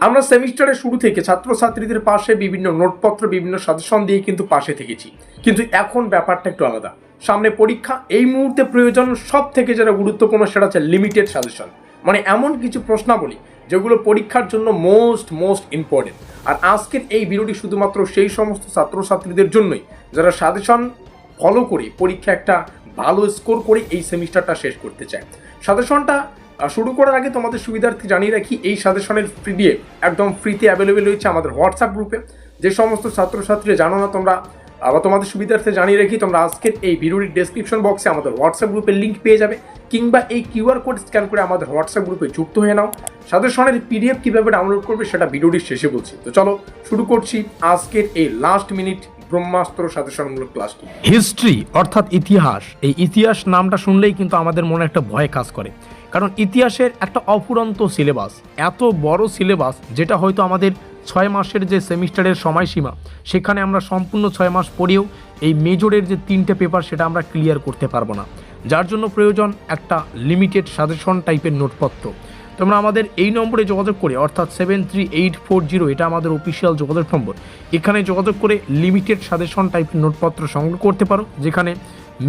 আমরা সেমিস্টারের শুরু থেকে ছাত্রছাত্রীদের পাশে বিভিন্ন নোটপত্র বিভিন্ন সাজেশন দিয়ে কিন্তু পাশে থেকেছি, কিন্তু এখন ব্যাপারটা একটু আলাদা। সামনে পরীক্ষা, এই মুহূর্তে প্রয়োজন সব থেকে যেটা গুরুত্বপূর্ণ সেটা হচ্ছে লিমিটেড সাজেশন, মানে এমন কিছু প্রশ্নাবলী যেগুলো পরীক্ষার জন্য মোস্ট ইম্পর্টেন্ট। আর আজকের এই ভিডিওটি শুধুমাত্র সেই সমস্ত ছাত্রছাত্রীদের জন্যই যারা সাজেশন ফলো করে পরীক্ষা একটা ভালো স্কোর করে এই সেমিস্টারটা শেষ করতে চায়। সাজেশনটা শুরু করার আগে তোমাদের সুবিধার্থে জানিয়ে রাখি, এই সাজেশনের পিডিএফ একদম ফ্রিতে অ্যাভেলেবেল রয়েছে আমাদের হোয়াটসঅ্যাপ গ্রুপে। যে সমস্ত ছাত্রছাত্রী জানো না তোমরা, আবার তোমাদের সুবিধার্থে জানিয়ে রাখি, তোমরা আজকের এই ভিডিওটির ডেসক্রিপশন বক্সে আমাদের হোয়াটসঅ্যাপ গ্রুপের লিঙ্ক পেয়ে যাবে, কিংবা এই কিউআর কোড স্ক্যান করে আমাদের হোয়াটসঅ্যাপ গ্রুপে যুক্ত হয়ে নাও। সাজেশনের পিডিএফ কীভাবে ডাউনলোড করবে সেটা ভিডিওটির শেষে বলছি। তো চলো শুরু করছি আজকের এই লাস্ট মিনিট ব্রহ্মাস্ত্র সাজেশনমূলক ক্লাসটি। হিস্ট্রি অর্থাৎ ইতিহাস, এই ইতিহাস নামটা শুনলেই কিন্তু আমাদের মনে একটা ভয় কাজ করে, কারণ ইতিহাসের একটা অফুরন্ত সিলেবাস, এত বড় সিলেবাস যেটা হয়তো আমাদের 6 মাসের যে সেমিস্টারের সময়সীমা, সেখানে আমরা সম্পূর্ণ 6 মাস পড়েও এই মেজরের যে 3টে পেপার সেটা আমরা ক্লিয়ার করতে পারবো না, যার জন্য প্রয়োজন একটা লিমিটেড সাজেশন টাইপের নোটপত্র। তোমরা আমাদের এই নম্বরে যোগাযোগ করে, অর্থাৎ 73840, এটা আমাদের অফিসিয়াল যোগাযোগ নম্বর, এখানে যোগাযোগ করে লিমিটেড সাজেশন টাইপের নোটপত্র সংগ্রহ করতে পারো, যেখানে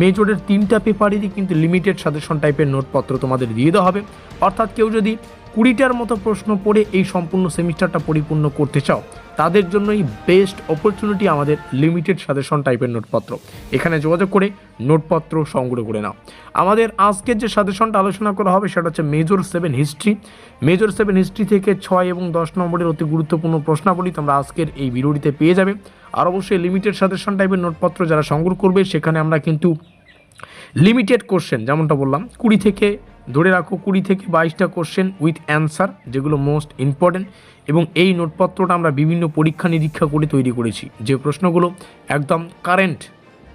মেজরের 3টা পেপারেরই কিন্তু লিমিটেড সাজেশন টাইপের নোটপত্র তোমাদের দিয়ে দেওয়া হবে। অর্থাৎ কেউ যদি 20টার মতো প্রশ্ন পড়ে এই সম্পূর্ণ সেমিস্টারটা পরিপূর্ণ করতে চাও, তাদের জন্যই বেস্ট অপরচুনিটি আমাদের লিমিটেড সাজেশন টাইপের নোটপত্র। এখানে যোগাযোগ করে নোটপত্র সংগ্রহ করে নাও। আমাদের আজকের যে সাজেশনটা আলোচনা করা হবে সেটা হচ্ছে মেজর 7 হিস্ট্রি। মেজর 7 হিস্ট্রি থেকে 6 এবং 10 নম্বরের অতি গুরুত্বপূর্ণ প্রশ্নাবলী তোমরা আজকের এই ভিডিওটিতে পেয়ে যাবে। আর অবশ্যই লিমিটেড সাজেশন টাইপের নোটপত্র যারা সংগ্রহ করবে, সেখানে আমরা কিন্তু লিমিটেড কোশ্চেন, যেমনটা বললাম 20 থেকে ধরে রাখো 20 থেকে 22টা কোশ্চেন উইথ অ্যান্সার, যেগুলো মোস্ট ইম্পর্টেন্ট, এবং এই নোটপত্রটা আমরা বিভিন্ন পরীক্ষা নিরীক্ষা করে তৈরি করেছি। যে প্রশ্নগুলো একদম current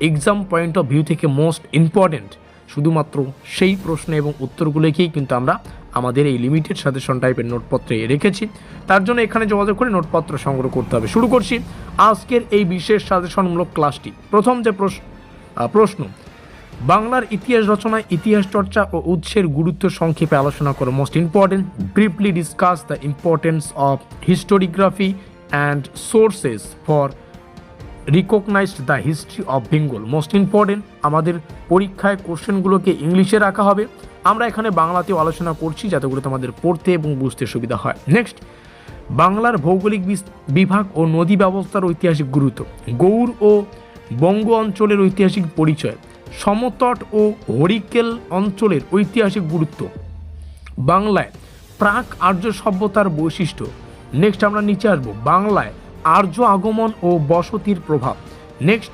exam point of view থেকে মোস্ট ইম্পর্টেন্ট, শুধুমাত্র সেই প্রশ্ন এবং উত্তরগুলোকেই কিন্তু আমরা আমাদের এই লিমিটেড সাজেশন টাইপের নোটপত্রে রেখেছি। তার জন্য এখানে যোগাযোগ করে নোটপত্র সংগ্রহ করতে হবে। শুরু করছি আজকের এই বিশেষ সাজেশনমূলক ক্লাসটি। প্রথম যে প্রশ্ন, বাংলার ইতিহাস রচনায় ইতিহাস চর্চা ও উৎসের গুরুত্ব সংক্ষেপে আলোচনা করো। Most important, briefly discuss the importance of historiography and sources for recognized the history of Bengal. Most important, আমাদের পরীক্ষায় কোশ্চেনগুলোকে ইংলিশে রাখা হবে, আমরা এখানে বাংলাতেও আলোচনা করছি যাতে করে তোমাদের পড়তে এবং বুঝতে সুবিধা হয়। নেক্সট, বাংলার ভৌগোলিক বিভাগ ও নদী ব্যবস্থার ঐতিহাসিক গুরুত্ব, গৌড় ও বঙ্গ অঞ্চলের ঐতিহাসিক পরিচয়, সমতট ও হরিকেল অঞ্চলের ঐতিহাসিক গুরুত্ব, বাংলায় প্রাক আর্য সভ্যতার বৈশিষ্ট্য। নেক্সট আমরা নিচে আসবো, বাংলায় আর্য আগমন ও বসতির প্রভাব। নেক্সট,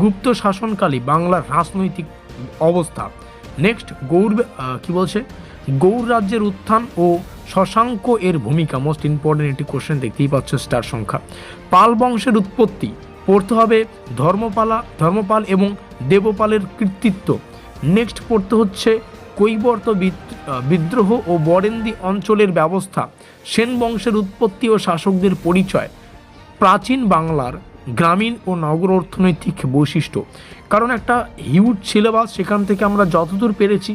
গুপ্ত শাসনকালে বাংলার রাজনৈতিক অবস্থা। নেক্সট, গৌড় রাজ্যের উত্থান ও শশাঙ্ক এর ভূমিকা। মোস্ট ইম্পর্টেন্ট একটি কোশ্চেন, দেখতেই পাচ্ছ স্টার সংখ্যা। পাল বংশের উৎপত্তি, পড়তে হবে ধর্মপাল এবং দেবপালের কৃতিত্ব। নেক্সট পড়তে হচ্ছে কৈবর্ত বিদ্রোহ ও বরেন্দ্রী অঞ্চলের ব্যবস্থা, সেন বংশের উৎপত্তি ও শাসকদের পরিচয়, প্রাচীন বাংলার গ্রামীণ ও নগর অর্থনৈতিক বৈশিষ্ট্য। কারণ একটা হিউজ সিলেবাস, সেখান থেকে আমরা যতদূর পেরেছি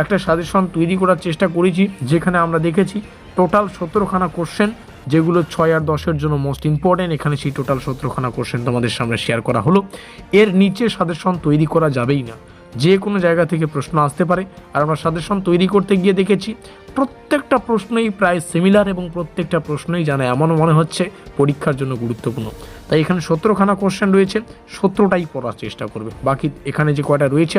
একটা সাজেশন তৈরি করার চেষ্টা করেছি, যেখানে আমরা দেখেছি টোটাল 17খানা কোশ্চেন, যেগুলো 6 আর 10-এর জন্য মোস্ট ইম্পর্টেন্ট। এখানে সেই টোটাল 17খানা কোশ্চেন তোমাদের সামনে শেয়ার করা হলো। এর নিচে সাজেশন তৈরি করা যাবেই না, যে কোনো জায়গা থেকে প্রশ্ন আসতে পারে। আর আমরা সাজেশন তৈরি করতে গিয়ে দেখেছি প্রত্যেকটা প্রশ্নই প্রায় সিমিলার, এবং প্রত্যেকটা প্রশ্নই জানা এমনও মনে হচ্ছে পরীক্ষার জন্য গুরুত্বপূর্ণ। তাই এখানে 17খানা কোশ্চেন রয়েছে, 17টাই পড়ার চেষ্টা করবে। বাকি এখানে যে কয়টা রয়েছে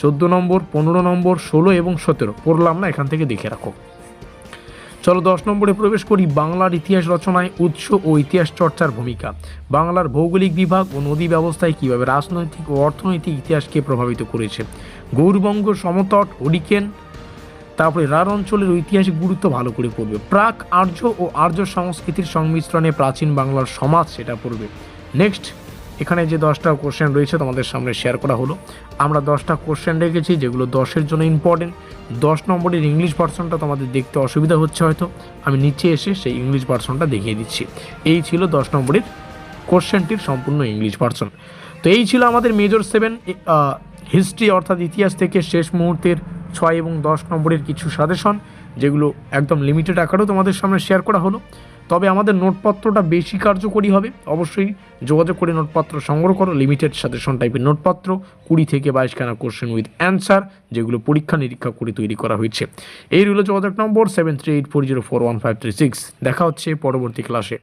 14 নম্বর, 15 নম্বর, 16 এবং 17 পড়লাম না, এখান থেকে দেখে রাখো। চলো 10 নম্বরে প্রবেশ করি, বাংলার ইতিহাস রচনায় উৎস ও ইতিহাস চর্চার ভূমিকা। বাংলার ভৌগোলিক বিভাগ ও নদী ব্যবস্থায় কীভাবে রাজনৈতিক ও অর্থনৈতিক ইতিহাসকে প্রভাবিত করেছে। গৌরবঙ্গ, সমতট, হরিকেন, তারপরে রাঢ় অঞ্চলের ঐতিহাসিক গুরুত্ব ভালো করে পড়বে। প্রাক আর্য ও আর্য সংস্কৃতির সংমিশ্রণে প্রাচীন বাংলার সমাজ, সেটা পড়বে। নেক্সট, এখানে যে 10টা কোশ্চেন রয়েছে তোমাদের সামনে শেয়ার করা হলো। আমরা 10টা কোশ্চেন রেখেছি যেগুলো 10-এর জন্য ইম্পর্টেন্ট। 10 নম্বরের ইংলিশ ভার্সনটা তোমাদের দেখতে অসুবিধা হচ্ছে হয়তো, আমি নিচে এসে সেই ইংলিশ ভার্সনটা দেখিয়ে দিচ্ছি। এই ছিল 10 নম্বরের কোশ্চেনটির সম্পূর্ণ ইংলিশ ভার্সন। তো এই ছিল আমাদের মেজর 7 হিস্ট্রি অর্থাৎ ইতিহাস থেকে শেষ মুহূর্তের 6 এবং 10 নম্বরের কিছু সাজেশন, যেগুলো একদম লিমিটেড আকারেও তোমাদের সামনে শেয়ার করা হলো। তবে আমাদের নোটপত্রটা বেশি কার্যকরী হবে। অবশ্যই যোগাযোগ করে নোটপত্র সংগ্রহ করো। লিমিটেড সাজেশন টাইপের নোটপত্র, 20 থেকে 22খানা কোশ্চেন উইথ অ্যান্সার, যেগুলো পরীক্ষা নিরীক্ষা করে তৈরি করা হয়েছে। এই রইল যোগাযোগ নম্বর 7384041536। দেখা হচ্ছে পরবর্তী ক্লাসে।